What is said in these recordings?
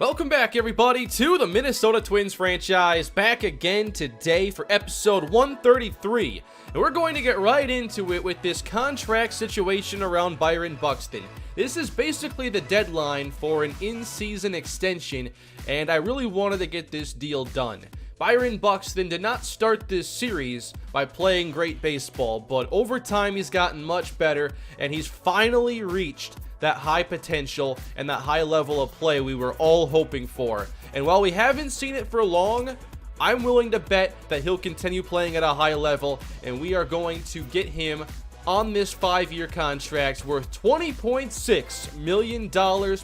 Welcome back, everybody, to the Minnesota Twins franchise. Back again today for episode 133. And we're going to get right into it with this contract situation around Byron Buxton. This is basically the deadline for an in-season extension, and I really wanted to get this deal done. Byron Buxton did not start this series by playing great baseball, but over time he's gotten much better, and he's finally reached that high potential and that high level of play we were all hoping for. And while we haven't seen it for long, I'm willing to bet that he'll continue playing at a high level, and we are going to get him on this 5-year contract worth $20.6 million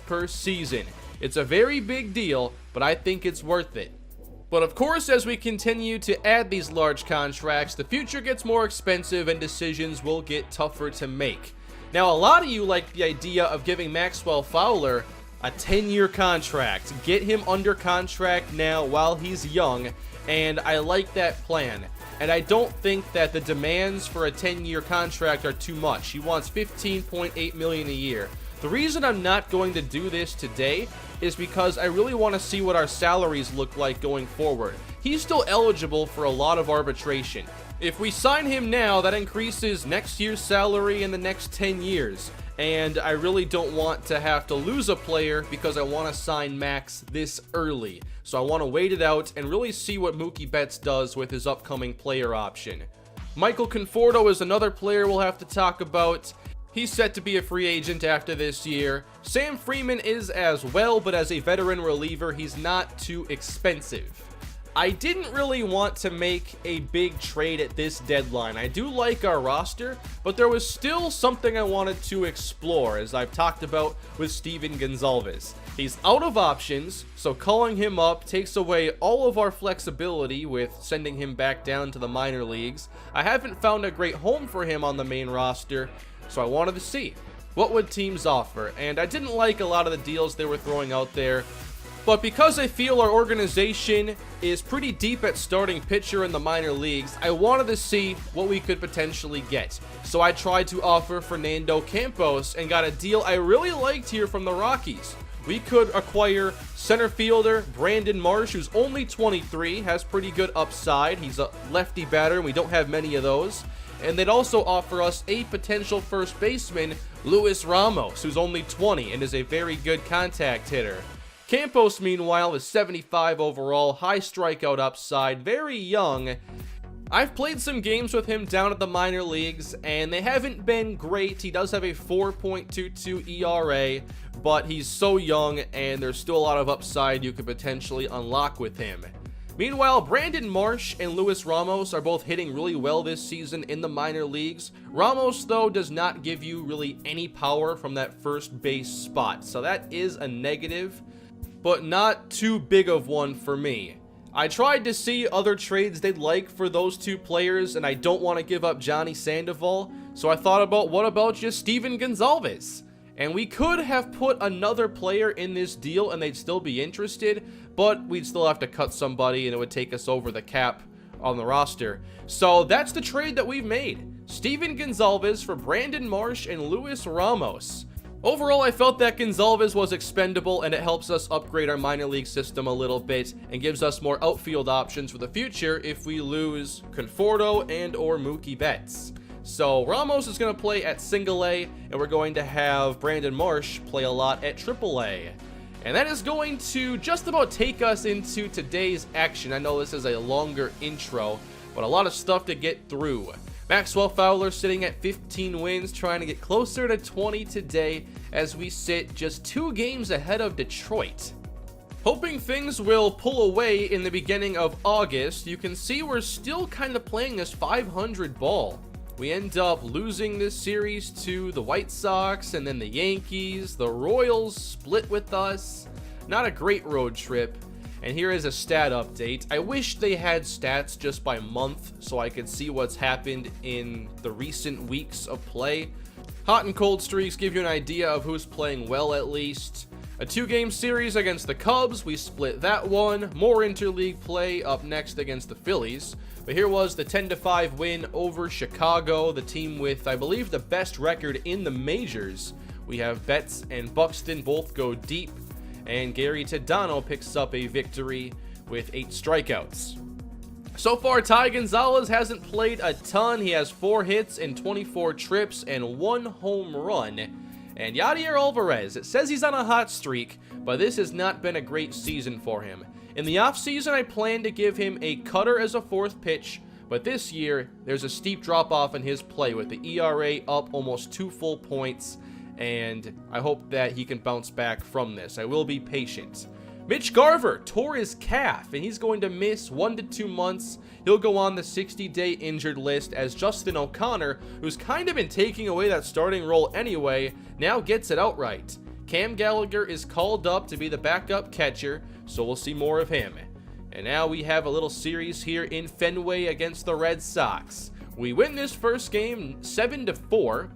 per season. It's a very big deal, but I think it's worth it. But of course, as we continue to add these large contracts, the future gets more expensive and decisions will get tougher to make. Now, a lot of you like the idea of giving Maxwell Fowler a 10-year contract. Get him under contract now while he's young, and I like that plan. And I don't think that the demands for a 10-year contract are too much. He wants $15.8 million a year. The reason I'm not going to do this today is because I really want to see what our salaries look like going forward. He's still eligible for a lot of arbitration. If we sign him now, that increases next year's salary in the next 10 years. And I really don't want to have to lose a player because I want to sign Max this early. So I want to wait it out and really see what Mookie Betts does with his upcoming player option. Michael Conforto is another player we'll have to talk about. He's set to be a free agent after this year. Sam Freeman is as well, but as a veteran reliever, he's not too expensive. I didn't really want to make a big trade at this deadline. I do like our roster, but there was still something I wanted to explore, as I've talked about with Steven Gonzalez. He's out of options, so calling him up takes away all of our flexibility with sending him back down to the minor leagues. I haven't found a great home for him on the main roster, so I wanted to see what would teams offer, and I didn't like a lot of the deals they were throwing out there. But because I feel our organization is pretty deep at starting pitcher in the minor leagues, I wanted to see what we could potentially get. So I tried to offer Fernando Campos and got a deal I really liked here from the Rockies. We could acquire center fielder Brandon Marsh, who's only 23, has pretty good upside. He's a lefty batter, and we don't have many of those. And they'd also offer us a potential first baseman, Luis Ramos, who's only 20 and is a very good contact hitter. Campos, meanwhile, is 75 overall, high strikeout upside, very young. I've played some games with him down at the minor leagues, and they haven't been great. He does have a 4.22 ERA, but he's so young, and there's still a lot of upside you could potentially unlock with him. Meanwhile, Brandon Marsh and Luis Ramos are both hitting really well this season in the minor leagues. Ramos, though, does not give you really any power from that first base spot, so that is a negative, but not too big of one for me. I tried to see other trades they'd like for those two players, and I don't want to give up Johnny Sandoval, so I thought about what about just Steven Gonzalez? And we could have put another player in this deal and they'd still be interested, but we'd still have to cut somebody and it would take us over the cap on the roster. So that's the trade that we've made. Steven Gonzalez for Brandon Marsh and Luis Ramos. Overall, I felt that Gonzalez was expendable, and it helps us upgrade our minor league system a little bit and gives us more outfield options for the future if we lose Conforto and or Mookie Betts. So Ramos is going to play at single A, and we're going to have Brandon Marsh play a lot at triple A. And that is going to just about take us into today's action. I know this is a longer intro, but a lot of stuff to get through. Maxwell Fowler sitting at 15 wins, trying to get closer to 20 today as we sit just 2 games ahead of Detroit. Hoping things will pull away in the beginning of August, you can see we're still kind of playing this 500 ball. We end up losing this series to the White Sox and then the Yankees. The Royals split with us. Not a great road trip. And here is a stat update. I wish they had stats just by month so I could see what's happened in the recent weeks of play. Hot and cold streaks give you an idea of who's playing well at least. A 2-game series against the Cubs, we split that one. More interleague play up next against the Phillies. But here was the 10-5 win over Chicago, the team with, I believe, the best record in the majors. We have Betts and Buxton both go deep. and Gary Tadano picks up a victory with 8 strikeouts. So far, Ty Gonzalez hasn't played a ton. He has 4 hits and 24 trips and 1 home run. And Yadier Alvarez, it says he's on a hot streak, but this has not been a great season for him. In the offseason, I plan to give him a cutter as a 4th pitch, but this year, there's a steep drop-off in his play with the ERA up almost 2 full points, and I hope that he can bounce back from this. I will be patient. Mitch Garver tore his calf, and he's going to miss 1 to 2 months. He'll go on the 60-day injured list as Justin O'Connor, who's kind of been taking away that starting role anyway, now gets it outright. Cam Gallagher is called up to be the backup catcher, so we'll see more of him. And now we have a little series here in Fenway against the Red Sox. We win this first game 7-4.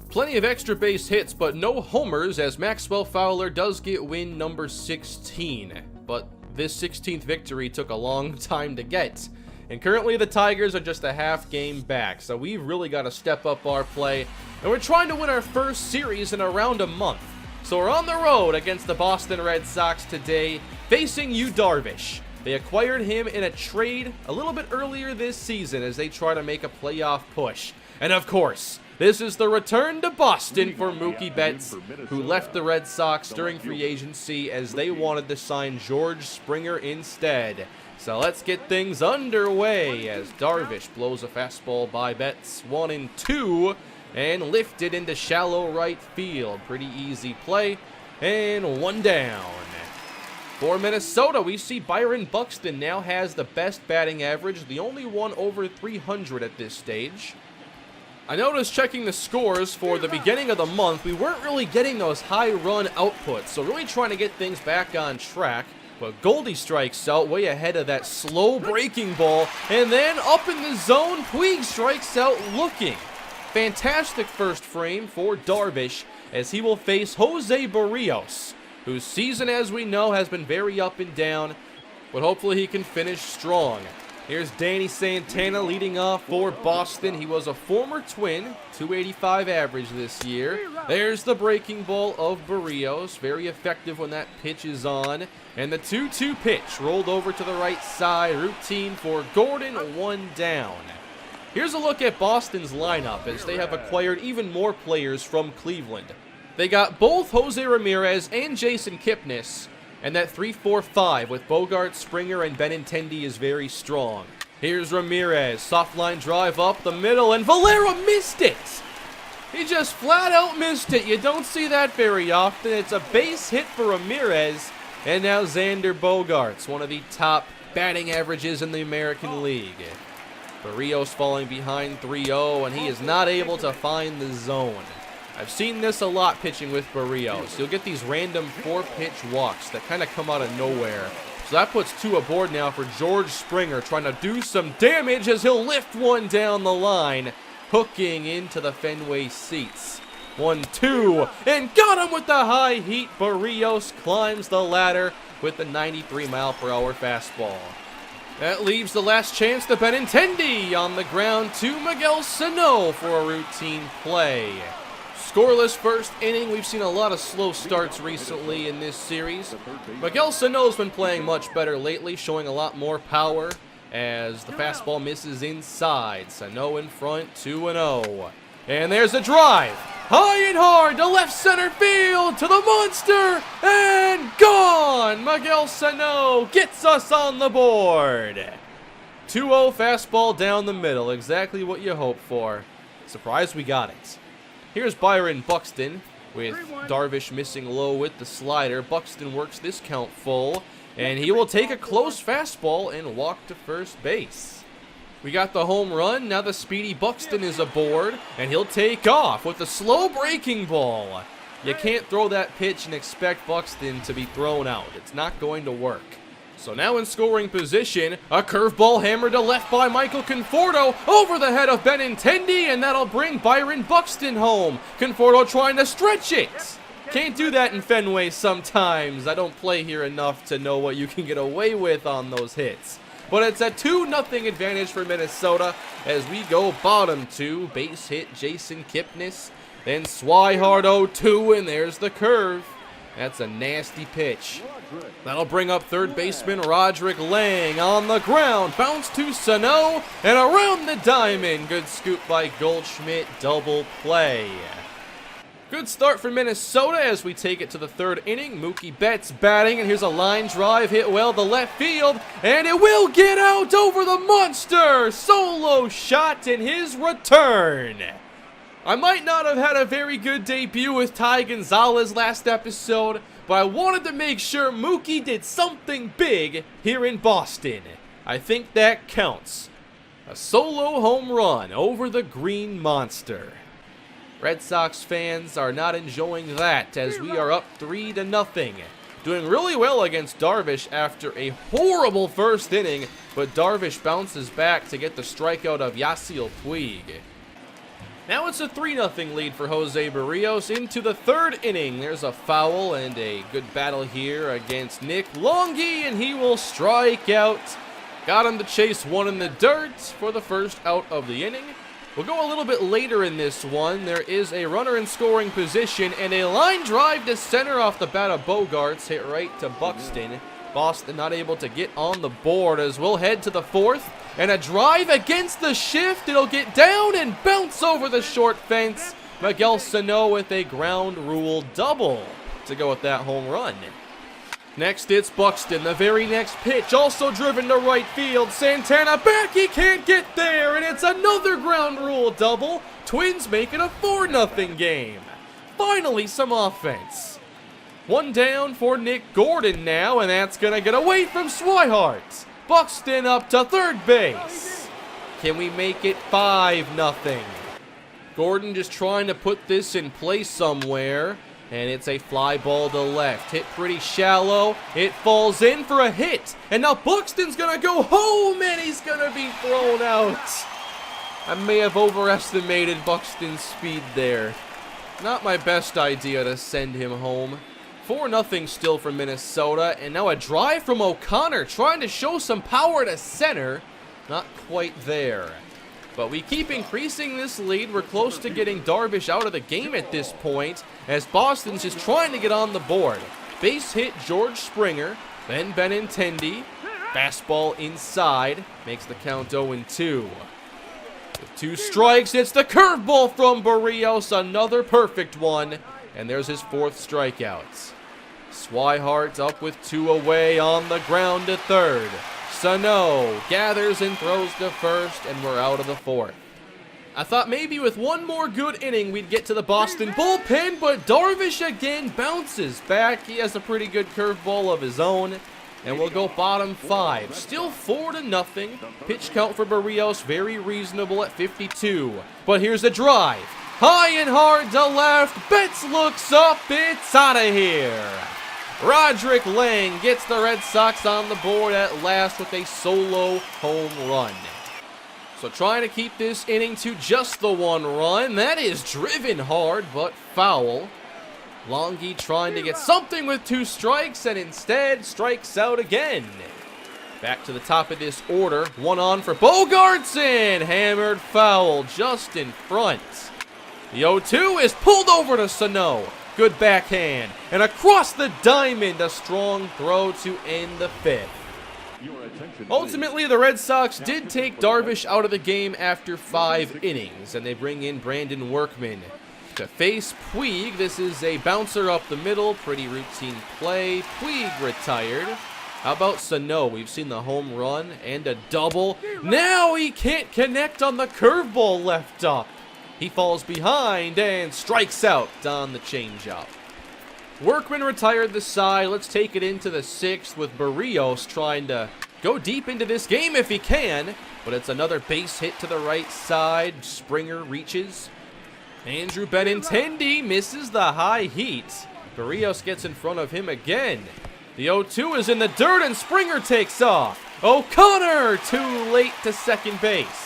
Plenty of extra base hits, but no homers, as Maxwell Fowler does get win number 16. But this 16th victory took a long time to get. And currently the Tigers are just a half game back, so we've really got to step up our play. And we're trying to win our first series in around a month. So we're on the road against the Boston Red Sox today, facing Yu Darvish. They acquired him in a trade a little bit earlier this season as they try to make a playoff push. And of course, this is the return to Boston for Mookie Betts, who left the Red Sox during free agency as they wanted to sign George Springer instead. So let's get things underway as Darvish blows a fastball by Betts, 1-2, and lifted into shallow right field. Pretty easy play, and 1 down. For Minnesota, we see Byron Buxton now has the best batting average, the only one over 300 at this stage. I noticed checking the scores for the beginning of the month, we weren't really getting those high run outputs, so really trying to get things back on track. But Goldie strikes out way ahead of that slow breaking ball, and then up in the zone, Puig strikes out looking. Fantastic first frame for Darvish as he will face Jose Barrios, whose season, as we know, has been very up and down, but hopefully he can finish strong. Here's Danny Santana leading off for Boston. He was a former Twin, 285 average this year. There's the breaking ball of Barrios, very effective when that pitch is on. And the 2-2 pitch rolled over to the right side, routine for Gordon, 1 down. Here's a look at Boston's lineup as they have acquired even more players from Cleveland. They got both Jose Ramirez and Jason Kipnis, and that 3-4-5 with Bogart, Springer, and Benintendi is very strong. Here's Ramirez, soft line drive up the middle, and Valera missed it! He just flat out missed it. You don't see that very often. It's a base hit for Ramirez, and now Xander Bogaerts, one of the top batting averages in the American League. Barrios falling behind 3-0, and he is not able to find the zone. I've seen this a lot pitching with Barrios. You'll get these random 4-pitch walks that kind of come out of nowhere. So that puts 2 aboard now for George Springer, trying to do some damage as he'll lift 1 down the line, hooking into the Fenway seats. 1-2, and got him with the high heat. Barrios climbs the ladder with the 93-mile-per-hour fastball. That leaves the last chance to Benintendi on the ground to Miguel Sano for a routine play. Scoreless first inning. We've seen a lot of slow starts recently in this series. Miguel Sano's been playing much better lately, showing a lot more power as the fastball misses inside. Sano in front, 2-0. And there's a drive. High and hard to left center field to the monster, and gone! Miguel Sano gets us on the board. 2-0 fastball down the middle, exactly what you hope for. Surprised we got it. Here's Byron Buxton with Darvish missing low with the slider. Buxton works this count full, and he will take a close fastball and walk to first base. We got the home run. Now the speedy Buxton is aboard, and he'll take off with a slow breaking ball. You can't throw that pitch and expect Buxton to be thrown out. It's not going to work. So now in scoring position, a curveball hammered to left by Michael Conforto over the head of Benintendi, and that'll bring Byron Buxton home. Conforto trying to stretch it. Can't do that in Fenway sometimes. I don't play here enough to know what you can get away with on those hits. But it's a 2-0 advantage for Minnesota as we go bottom 2. Base hit Jason Kipnis. Then Swihart 0-2, and there's the curve. That's a nasty pitch. That'll bring up third baseman Roderick Lang on the ground. Bounce to Sano and around the diamond. Good scoop by Goldschmidt. Double play. Good start for Minnesota as we take it to the third inning. Mookie Betts batting, and here's a line drive hit well to left field, and it will get out over the monster. Solo shot in his return. I might not have had a very good debut with Ty Gonzalez last episode, but I wanted to make sure Mookie did something big here in Boston. I think that counts. A solo home run over the Green Monster. Red Sox fans are not enjoying that as we are up 3-0. Doing really well against Darvish after a horrible first inning, but Darvish bounces back to get the strikeout of Yasiel Puig. Now it's a 3-0 lead for Jose Berríos into the third inning. There's a foul and a good battle here against Nick Longy, and he will strike out. Got him to chase one in the dirt for the first out of the inning. We'll go a little bit later in this one. There is a runner in scoring position and a line drive to center off the bat of Bogarts, hit right to Buxton. Boston not able to get on the board as we'll head to the fourth. And a drive against the shift. It'll get down and bounce over the short fence. Miguel Sano with a ground rule double to go with that home run. Next, it's Buxton. The very next pitch, also driven to right field. Santana back, he can't get there, and it's another ground rule double. Twins make it a 4-0 game. Finally, some offense. One down for Nick Gordon now, and that's going to get away from Swihart. Buxton up to third base. Can we make it 5-0? Gordon just trying to put this in place somewhere. And it's a fly ball to left. Hit pretty shallow. It falls in for a hit. And now Buxton's going to go home, and he's going to be thrown out. I may have overestimated Buxton's speed there. Not my best idea to send him home. 4-0 still for Minnesota. And now a drive from O'Connor trying to show some power to center. Not quite there. But we keep increasing this lead. We're close to getting Darvish out of the game at this point, as Boston's just trying to get on the board. Base hit George Springer, then Benintendi. Fastball inside, makes the count 0-2. With 2 strikes, it's the curveball from Berríos, another perfect one, and there's his 4th strikeout. Swihart up with 2 away on the ground to third. Sano gathers and throws to first, and we're out of the 4th. I thought maybe with one more good inning we'd get to the Boston bullpen, but Darvish again bounces back. He has a pretty good curveball of his own, and we'll go bottom 5. Still 4-0. Pitch count for Berríos very reasonable at 52. But here's a drive. High and hard to left. Betts looks up. It's out of here. Roderick Lang gets the Red Sox on the board at last with a solo home run. So trying to keep this inning to just the 1 run. That is driven hard, but foul. Longy trying to get something with 2 strikes, and instead strikes out again. Back to the top of this order. 1 on for Bogarts, and hammered foul just in front. The 0-2 is pulled over to Sano. Good backhand, and across the diamond, a strong throw to end the 5th. Ultimately, the Red Sox did take Darvish out of the game after 5 innings, and they bring in Brandon Workman to face Puig. This is a bouncer up the middle, pretty routine play. Puig retired. How about Sano? We've seen the home run and a double. Now he can't connect on the curveball left up. He falls behind and strikes out on the changeup. Workman retired the side. Let's take it into the 6th with Berríos trying to go deep into this game if he can. But it's another base hit to the right side. Springer reaches. Andrew Benintendi misses the high heat. Berríos gets in front of him again. The 0-2 is in the dirt, and Springer takes off. O'Connor too late to second base.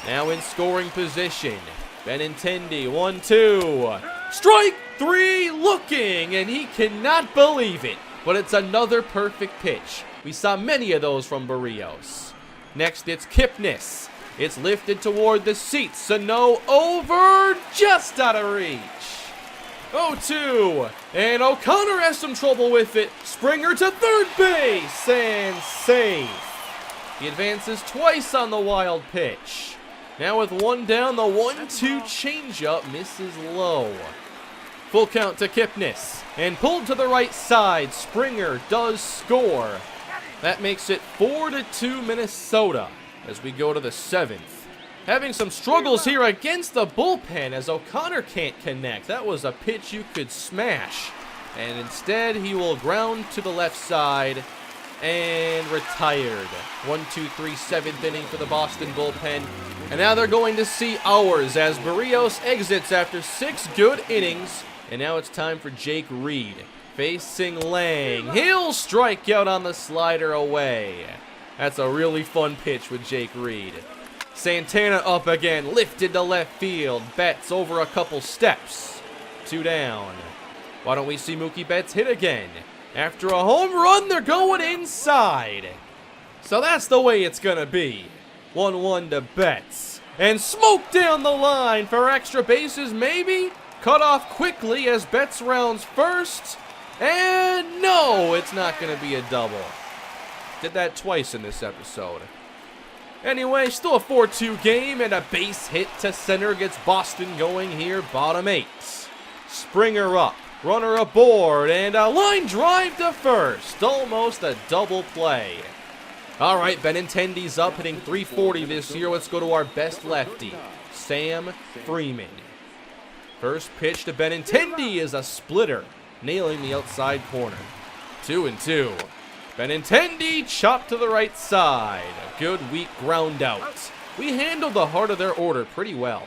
Now in scoring position. Benintendi, 1-2. Strike 3 looking, and he cannot believe it. But it's another perfect pitch. We saw many of those from Berríos. Next, it's Kipnis. It's lifted toward the seats. Sano over, just out of reach. 0-2, and O'Connor has some trouble with it. Springer to third base, and safe. He advances twice on the wild pitch. Now with one down, the 1-2 changeup misses low. Full count to Kipnis, and pulled to the right side. Springer does score. That makes it 4-2 Minnesota as we go to the 7th. Having some struggles here against the bullpen as O'Connor can't connect. That was a pitch you could smash. And instead, he will ground to the left side and retired. 1-2-3, 7th inning for the Boston bullpen. And now they're going to see ours as Berríos exits after 6 good innings. And now it's time for Jake Reed facing Lang. He'll strike out on the slider away. That's a really fun pitch with Jake Reed. Santana up again, lifted to left field. Betts over a couple steps. 2 down. Why don't we see Mookie Betts hit again? After a home run, they're going inside. So that's the way it's gonna be. 1-1 to Betts. And smoke down the line for extra bases, maybe? Cut off quickly as Betts rounds first. And no, it's not gonna be a double. Did that twice in this episode. Anyway, still a 4-2 game, and a base hit to center gets Boston going here, bottom 8. Springer up, runner aboard, and a line drive to first. Almost a double play. All right, Benintendi's up, hitting .340 this year. Let's go to our best lefty, Sam Freeman. First pitch to Benintendi is a splitter, nailing the outside corner. 2-2. Benintendi chopped to the right side. A good, weak ground out. We handled the heart of their order pretty well.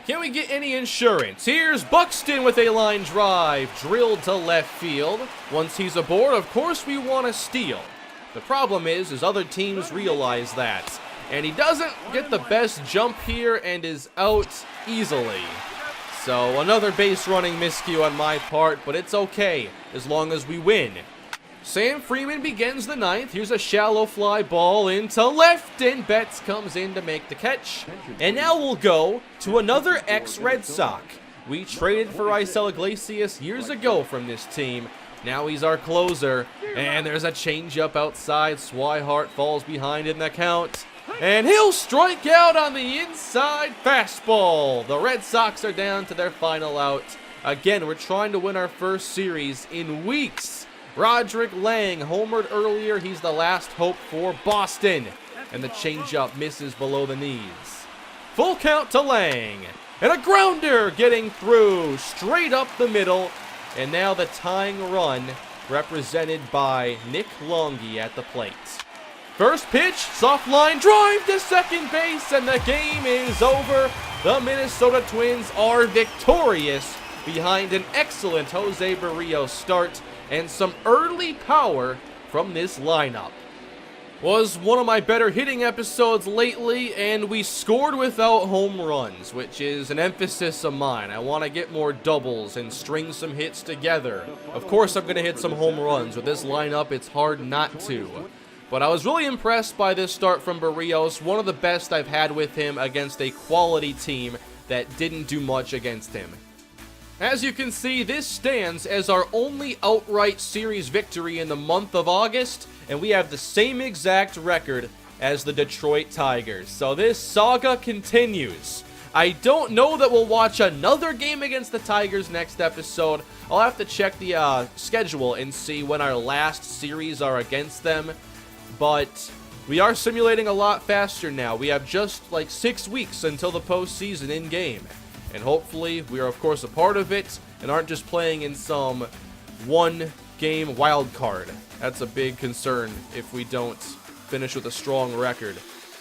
Can we get any insurance? Here's Buxton with a line drive, drilled to left field. Once he's aboard, of course we want to steal. The problem is other teams realize that. And he doesn't get the best jump here and is out easily. So another base running miscue on my part, but it's okay as long as we win. Sam Freeman begins the 9th. Here's a shallow fly ball into left, and Betts comes in to make the catch. And now we'll go to another ex-Red Sox. We traded for Raisel Iglesias years ago from this team. Now he's our closer, and there's a changeup outside. Swihart falls behind in the count, and he'll strike out on the inside fastball. The Red Sox are down to their final out. Again, we're trying to win our first series in weeks. Roderick Lang homered earlier. He's the last hope for Boston. And the changeup misses below the knees. Full count to Lang. And a grounder getting through straight up the middle. And now the tying run represented by Nick Longy at the plate. First pitch, soft line drive to second base, and the game is over. The Minnesota Twins are victorious behind an excellent Jose Berríos start and some early power from this lineup. Was one of my better hitting episodes lately, and we scored without home runs, which is an emphasis of mine. I want to get more doubles and string some hits together. Of course, I'm going to hit some home runs. With this lineup, it's hard not to. But I was really impressed by this start from Berríos, one of the best I've had with him against a quality team that didn't do much against him. As you can see, this stands as our only outright series victory in the month of August, and we have the same exact record as the Detroit Tigers. So this saga continues. I don't know that we'll watch another game against the Tigers next episode. I'll have to check the schedule and see when our last series are against them. But we are simulating a lot faster now. We have just like 6 weeks until the postseason in game. And hopefully we are, of course, a part of it and aren't just playing in some one-game wild card. That's a big concern if we don't finish with a strong record.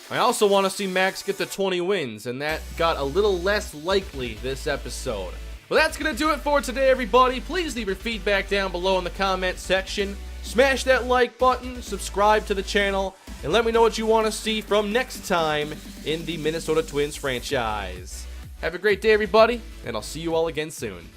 I also want to see Max get to 20 wins, and that got a little less likely this episode. Well, that's going to do it for today, everybody. Please leave your feedback down below in the comment section. Smash that like button, subscribe to the channel, and let me know what you want to see from next time in the Minnesota Twins franchise. Have a great day, everybody, and I'll see you all again soon.